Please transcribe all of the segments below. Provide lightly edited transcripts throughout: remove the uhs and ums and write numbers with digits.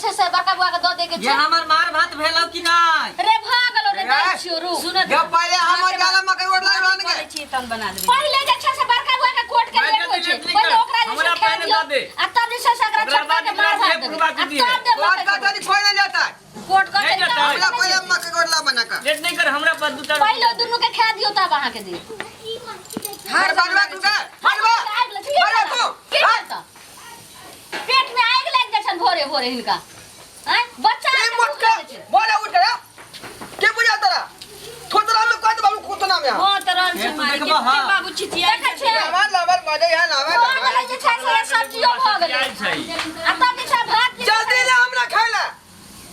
छे से बड़का बुआ के दो दे के ये हमर मार भात भेलौ कि नहीं रे भागलो रे दाई शुरू सुन जब पहले हमर जाला मकई ओड़ लाग के छी तन बना देबे पहले जे छे से बड़का बुआ के कोट के लेट हो छे पहले ओकरा हमरा जे पहले दे दे आ तब जे सकरा छक्का के मार भात दे कोट का तरी छोड़ नहीं जाता कोट का नहीं जाता है। हमरा पहले मकई ओड़ ला बना कर लेट नहीं कर हमरा पर दू चार पहले दोनों के खा दियो तब वहां के दे हर बनवा तू का बनवा बनवा तू पेट में आग लग जाय छन भोरे भोरे हिनका हैं बच्चा ए मुटका बोले उठ रे के बुझा तोरा थोतरा में कत बाबू कुतना में हां तरन ये से तू मार देखबा, के हाँ। बाबू छिटिया देखै छे लावर लावर मजे है लावर वाला जे छे से सब्जियों भ गेलै प्याज छै आ तब जे छे भात जे जल्दी ले हमरा खाइला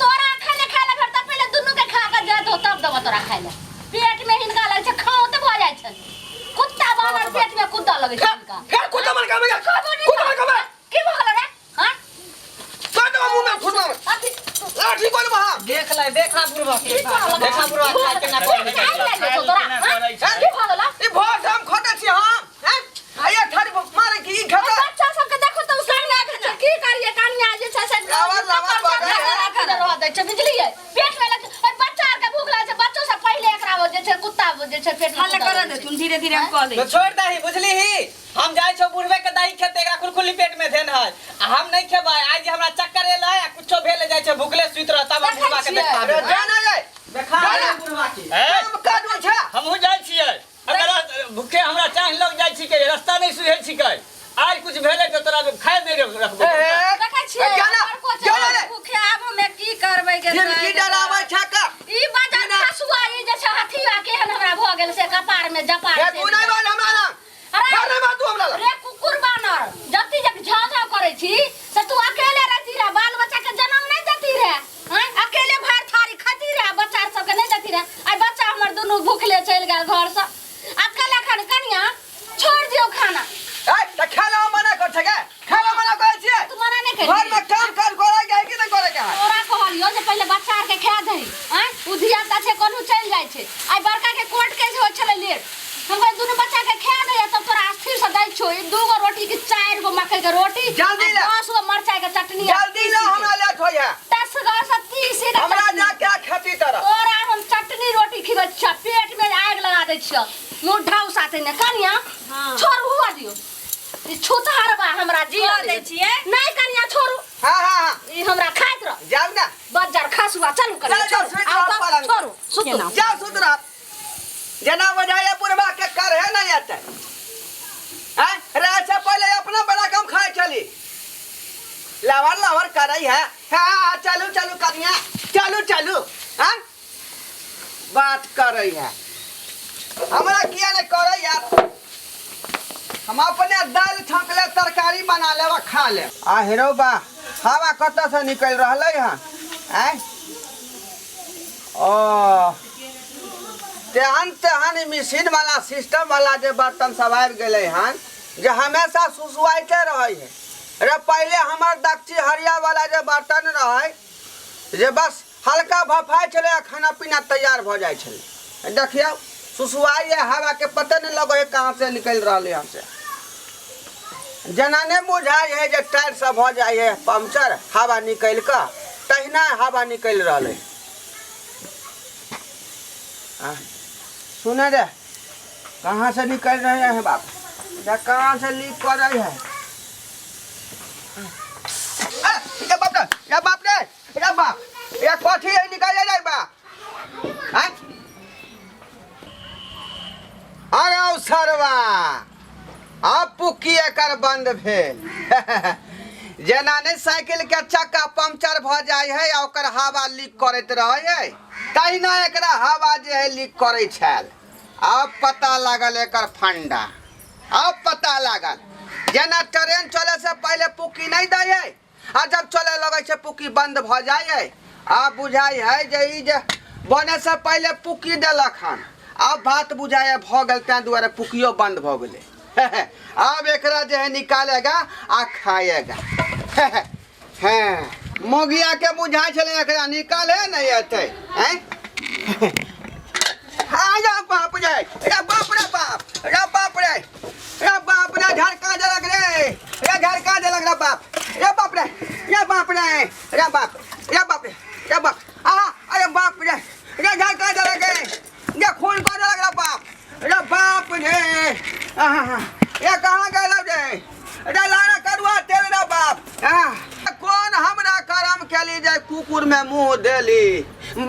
तोरा खाले फिर तब पहले दुनू के खा के जात हो तब दबा तोरा खाइले पेट में हिनका लगे छे खाओ त भ जाय छन कुत्ता बानर पेट में कुत्ता लगे छे हिनका फिर कुत्ता मन का भैया कुत्ता मन का की भ गेलै रे हां तो मुंह में फुटवा अथी लाठी कोन वहां देख ले देखा बुरबा के देखा बुरबा खा के ना आग लग जाय तोरा हां की भ गेलै ई भोज हम खोटे छी हम हैं आइए थारी मारे की खाता बच्चा सब के देखो त सामने आके छे की करिए कनिया जे छे से लावर बाबा रह दे छे बुझलिए पेट में लगे और बच्चा के भूख लागे छे बच्चों से पहले एकरा हो जे छे कुत्ता जे छे पेट में हल्ला कर दे तुम धीरे धीरे हम कह दे तो छोड़ दही बुझली ही हम जाय छौ बुढ़वे के दही खेते एकरा खुलखुली पेट में धेन है आ हम नहीं खेबै आज हमरा चक्कर एलै आ कुछो भेल जाय छै भूखले सुइत रह तब बुढ़वा के देखा अरे जाना जाए देखा बुढ़वा के हम काटू छा हमहू जाय छियै अगर भूखे हमरा चाह लग जाय छी के रास्ता नहीं सुझै छी के आज कुछ भेले तो तोरा खाए दे रखबो देखै छियै जाना जाना रे भूखे आब हमें की करबै गे फिर की डरावे छका ई बाजार खसुआ ई जे छै हथिया केहन हमरा भ गेल से कपार में जपार हे तू नहीं बोल हमरा ना अरे अरे बा तू हमरा रे कुकुर बानर जति जक झाझा करे छी से तू अकेले रहती रे बाल बच्चा के जन्म नहीं देती रे हैं अकेले भर थारी खाती रे बच्चा सब के नहीं देती रे आई बच्चा हमर दोनों भूखले चल गेल घर से अकेला खान कनिया छोड़ दियो खाना ए त खाना मना कर छके खाना मना कर छिए तू मना नहीं कर घर में काम कर करे के कि नहीं करे के है तोरा कहलियो जे पहले बच्चा के खा दही हैं उधिया ता छे कोनु चल जाय छे आई बड़का के कोर्ट के हो छले लेट हम कह दोनों बच्चा के खा दे तब तोरा अस्थिर से दै छो ई दू गो रोटी की 4 गो मकई के रोटी जल्दी ले 10 गो मरचाई के चटनी जल्दी ला हमरा ले होया 10 गो से 30 के हमरा जा क्या खेती तरह तोरा हम चटनी रोटी खिबै छ पेट में आग लगा दै छ मुंह साथे ने कनिया छोड़ हुआ दियो ई छुतहार बा हमरा जी दे छिए नहीं कनिया छोड़ू हां हां हां ई हमरा खाइत रह जाओ ना बाजार खसुआ चलू कर चलो, स्वीट रॉक वाला। छोड़ू सुतू जाओ सुधरा जना बजाया पुरवा के कर है नहीं आते हैं राजा पहले अपना बड़ा काम खाए चली लावर लावर करई है हां चलो चलो कनिया चलो चलो हां बात कर रही है हमरा किया ने करई यार हम अपने दाल छौंकले तरकारी बना लेवा खा ले आ हेरो बा हवा कत से निकल रहले हां हैं ओ तेहन मशीन वाला सिस्टम वाला जे बर्तन सब आबि गेले हन जे हमेशा सुसुआइते रहे है रे पहले हमर दक्षी हरिया वाला जे बर्तन रहे जे बस हल्का भफाई चले खाना पीना तैयार भ जाय छले देखियो सुसुआई हवा के पता नहीं लगे कहां से निकल रहले हन से जना ने बुझाई है जे टायर सब हो जाए है पंचर हवा निकल का तहिना हवा निकल रहले सुने रे कहाँ से निकल रहे हैं बाप या कहाँ से लीक कर रही है या बाप रे या बाप रे या बाप या कथी है निकल जाए बा हैं अरे सरवा अब पुकी एकर बंद भेल जना ने साइकिल के चक्का पंचर भ जाय है ओकर हवा लीक करत रहे है तहिना एकरा हवा जे है लीक करे छल अब पता लागल एकर फंडा अब पता लागल जना ट्रेन चले से पहले पुकी नहीं दै है आ जब चले लगे छे पुकी बंद भ जाय है अब बुझाई है जे ई जे बने से पहले पुकी देलक हन अब बात बुझाए भ गेल तै दुआरे पुकियो बंद भ गेले अब एकरा जे है निकालेगा आ खाएगा हैं मोगिया के बुझाई छले एकरा निकाले नहीं आते हैं आजा बाप रे रे बाप रे बाप रे बाप रे रे बाप रे झड़का देलक रे झड़का देलक रे बाप ये बाप रे ये बाप रे ये बाप ये बाप रे ये बाप अरे बाप रे ये जा का जला गए ये खून को लग रहा बाप रे बाप रे ये कहां गए रे रे लाना करवा तेल रे बाप कौन हमरा करम के लिए जाय कुकुर में मुंह देली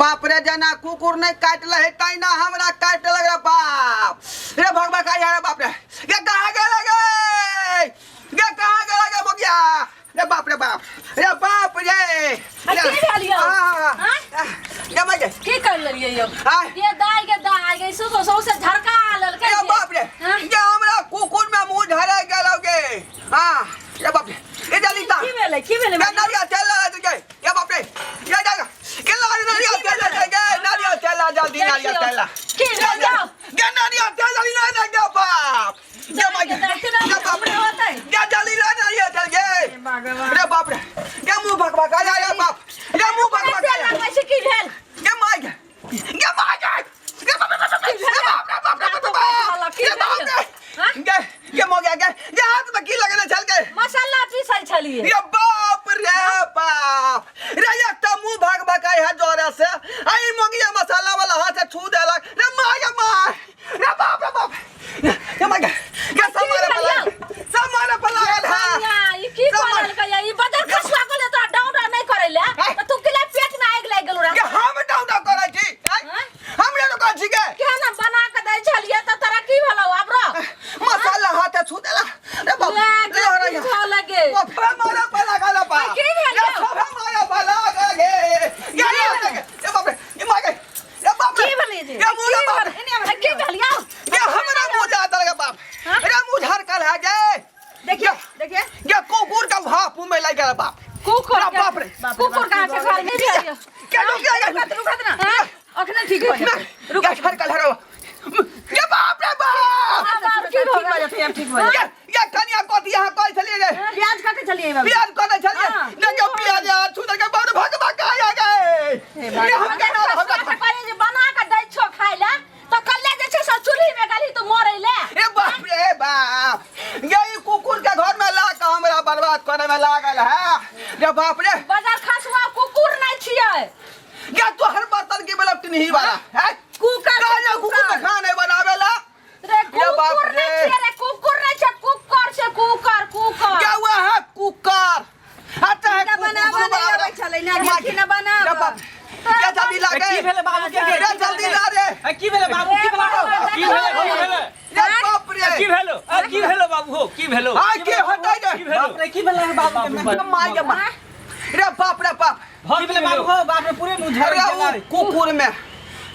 बाप रे जना कुकुर नहीं काटले है तै ना हमरा काट लग रहा बाप रे भगवा का यार बाप रे ये कहां गए बोगिया रे बाप रे बाप रे बाप रे की भेलियो ये मजे की कर लेलिए यो ये दाई के सो से झरका लल के ये बाप रे ये हमरा कुकुर में मुंह धरे गेलोगे हां ये बाप रे ये जल्दी ता की भेले ये नारिया तेल लगा दे ये बाप रे ये जाएगा ये नारिया तेल लगा दे नारिया तेल जल्दी नारिया तेल की भेलियो ये नारिया तेल जल्दी लगा दे बाप ये मजे ये बाप रे ये जल्दी लगा नारिया तेल ये रे बाप रे ये मुंह भगभगा या बाप ये मुंह भगभगा लगै छै की भेल ये मागे ये मागे ये बाप ये मो गया ये हाथ में की लगने चल गए मसाला पीसै छलिए ये बाप रे बाप रे एक तो मुंह भाग भगाई है जोरे से आई मोगिया मसाला वाला हाथ से छू देला रे मागे मार रे बाप ये मागे ये समारे पला है ये की करल के ये बदर खसवा को ले तो डाउन नहीं करैले तो तू के पेट में आग लाग गेलो रे ये हम डाउन करै छी हमरे तो कहै छी के केना बना के दै छलिए त तोरा की भेलौ आबरो मसाला हाथ से छू देला रे बाप ले हो लगे वो फेर मारे पला गला बा की भेल ये सोफा मारे पला गए ये बाप रे ये मागे ये बाप रे की भेलै जे ये मुंह बाप इने की भेलियो ये हमरा मुंह जाता लगा बाप रे मुंह झर कर है जे देखिए ये कुकुर का भाप मुंह में लग गया बाप कुकुर बाप रे कुकुर कहां से घर में भेलियो क्या रुक गया रुक ना अखने ठीक हो जाए रुक झर कर है ये बाप रे बाप ठीक हो जाए ठीक हो ये कनिया को यहां कोई चलिए गए प्याज काटे चलिए बाबू प्याज को नहीं चलिए देखो प्याज यार छू के बाप भगवा का आ गए ये हम करे जे बना के दै छो खाइला तो कल्ले जे छै सब चूल्ही में गाली तो मरैले ए बाप रे बाप ये कुकुर के घर में ला के हमरा बर्बाद करे में लागल है रे बाप रे बाजार खसवा कुकुर नहीं छिए ये तो हर बर्तन के मतलब नहीं वाला है कुकर में खाने बनावेला रे बाप कुकुर रे। नहीं छिए रे कुकुर नहीं छै कुकर से कुकर क्या हुआ है कुकर आता है बनावे नहीं आबै छलै ना देखि ना बनावे क्या जल्दी ला गए की भेले बाबू के रे जल्दी ला रे की भेले बाबू की भेले रे बाप रे की भेलो बाबू हो की भेलो हां के हटाई दे बाप रे की भेले बाबू के मार के मार रे बाप की भेले बाबू हो बाप रे पूरे मुंह झड़ गया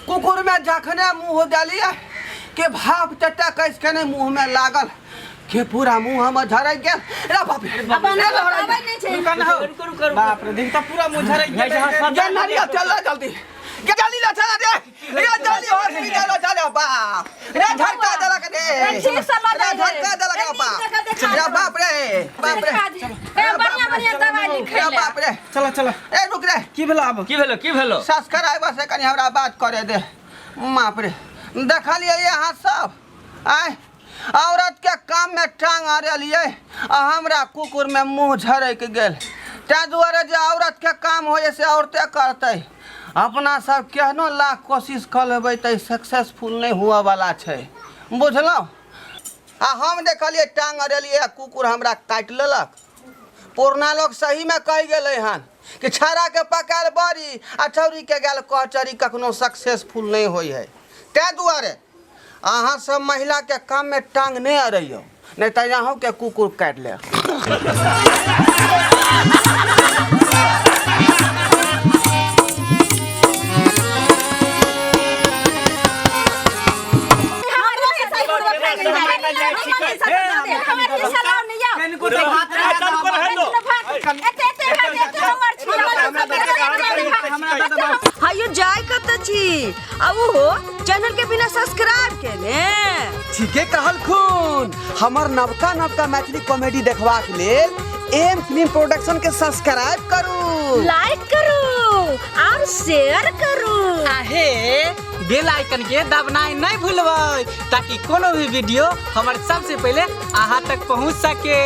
कुकुर में जखने मुंह डालिए के भाप टटा कैस के ने मुंह में लागल के पूरा मुंह हम झड़ गया रे बाप रे बनावे नहीं छै रुको बाप रे देख तो पूरा मुंह झड़ गया ये नारिया चल जल्दी ये जल्दी ला चला दे ये जल्दी हॉस्पिटल ला चला बाप रे झटका दला के दे रे झटका दला के बाप रे बाप रे बढ़िया दवाई लिखे रे बाप रे चलो ए रुक रे की भेलो सब्सक्राइबर से कनी हमरा बात करे दे बाप रे देखलिए यहाँ सब आय औरत के काम में टांग आरलिए आ हमरा कुकुर में मुंह झरक गेल ते दुआरे जे औरत के काम हो से औरते करते अपना सब केहनो लाख कोशिश कर लेबै त सक्सेसफुल नहीं हुआ वाला छै बुझलौ आ हम देखलिए टांग अरलिए कुकुर हमरा काट लेलक पुरना लोग सही में कह गेले हन कि छाड़ा के पकाल बड़ी आ चौरी के गेल कचरी कखनो सक्सेसफुल नहीं होई है ते दुआरे अहाँ सब महिला के काम में टांग नहीं अरइयो नहीं तो यहाँ के कुकुर काट ले हायो जाय कत छी अब हो चैनल के बिना सब्सक्राइब केने ठीके कहल खून हमर नवका मैथिली कॉमेडी देखबाक लेल एम फिल्म प्रोडक्शन के सब्सक्राइब करू लाइक करू और शेयर करू आहे बेल आइकन के दबनाई नहीं भूलबै ताकि कोनो भी वीडियो हमारे सबसे पहले अहाँ तक पहुंच सके।